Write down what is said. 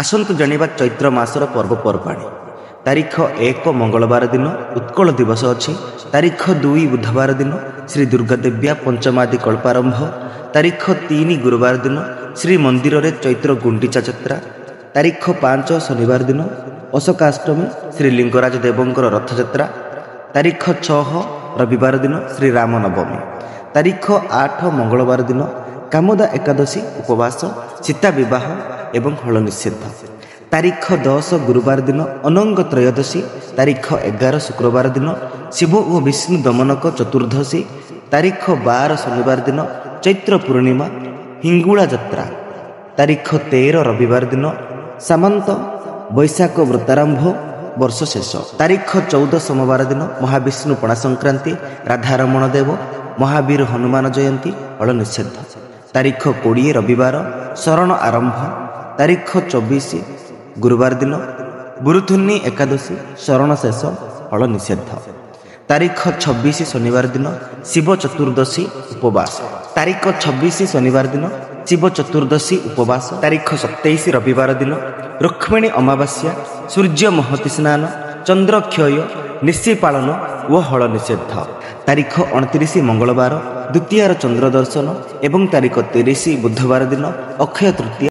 ଆସନ୍ତୁ ଜାଣିବା ଚୈତ୍ର ମାସର ପର୍ବପର୍ବାଣି। ତାରିଖ 1 ମଙ୍ଗଳବାର ଦିନ ଉତ୍କଳ ଦିବସ ଅଛି। ତାରିଖ 2 ବୁଧବାର ଦିନ ଶ୍ରୀ ଦୁର୍ଗାଦେବ୍ୟା ପଞ୍ଚମାଦି କଳ୍ପାରମ୍ଭ। ତାରିଖ 3 ଗୁରୁବାର ଦିନ ଶ୍ରୀମନ୍ଦିରରେ ଚୈତ୍ର ଗୁଣ୍ଡିଚା ଯାତ୍ରା। ତାରିଖ 5 ଶନିବାର ଦିନ ଅଶୋକାଷ୍ଟମୀ ଶ୍ରୀ ଲିଙ୍ଗରାଜ ଦେବଙ୍କର ରଥଯାତ୍ରା। ତାରିଖ 6 ରବିବାର ଦିନ ଶ୍ରୀରାମ ନବମୀ। ତାରିଖ 8 ମଙ୍ଗଳବାର ଦିନ କାମୋଦା ଏକାଦଶୀ ଉପବାସ, ସୀତା ବିବାହ ଏବଂ ହଳ ନିଷେଧ। ତାରିଖ 10 ଗୁରୁବାର ଦିନ ଅନଙ୍ଗ ତ୍ରୟୋଦଶୀ। ତାରିଖ 11 ଶୁକ୍ରବାର ଦିନ ଶିବ ଓ ବିଷ୍ଣୁ ଦମନକ ଚତୁର୍ଦ୍ଦଶୀ। ତାରିଖ 12 ଶନିବାର ଦିନ ଚୈତ୍ର ପୂର୍ଣ୍ଣିମା ହିଙ୍ଗୁଳା ଯାତ୍ରା। ତାରିଖ 13 ରବିବାର ଦିନ ସାମନ୍ତ ବୈଶାଖ ବ୍ରତାରମ୍ଭ ବର୍ଷ ଶେଷ। ତାରିଖ 14 ସୋମବାର ଦିନ ମହାବିଷ୍ଣୁ ପଣା ସଂକ୍ରାନ୍ତି, ରାଧାରମଣ ଦେବ, ମହାବୀର ହନୁମାନ ଜୟନ୍ତୀ, ହଳ ନିଷେଧ। ତାରିଖ 20 ରବିବାର ଶରଣ ଆରମ୍ଭ। ତାରିଖ 24 ଗୁରୁବାର ଦିନ ଗୁରୁଥୁନି ଏକାଦଶୀ, ଶରଣ ଶେଷ, ହଳ ନିଷେଧ। ତାରିଖ 26 ଶନିବାର ଦିନ ଶିବ ଚତୁର୍ଦ୍ଦଶୀ ଉପବାସ। ତାରିଖ 26 ଶନିବାର ଦିନ ଶିବ ଚତୁର୍ଦ୍ଦଶୀ ଉପବାସ। ତାରିଖ 27 ରବିବାର ଦିନ ରୁକ୍ମିଣୀ ଅମାବାସ୍ୟା, ସୂର୍ଯ୍ୟ ମହତୀ ସ୍ନାନ, ଚନ୍ଦ୍ରକ୍ଷୟ, ନିଶି ପାଳନ ଓ ହଳ ନିଷେଧ। ତାରିଖ 29 ମଙ୍ଗଳବାର ଦ୍ୱିତୀୟାର ଚନ୍ଦ୍ର ଦର୍ଶନ ଏବଂ ତାରିଖ 30 ବୁଧବାର ଦିନ ଅକ୍ଷୟ ତୃତୀୟା।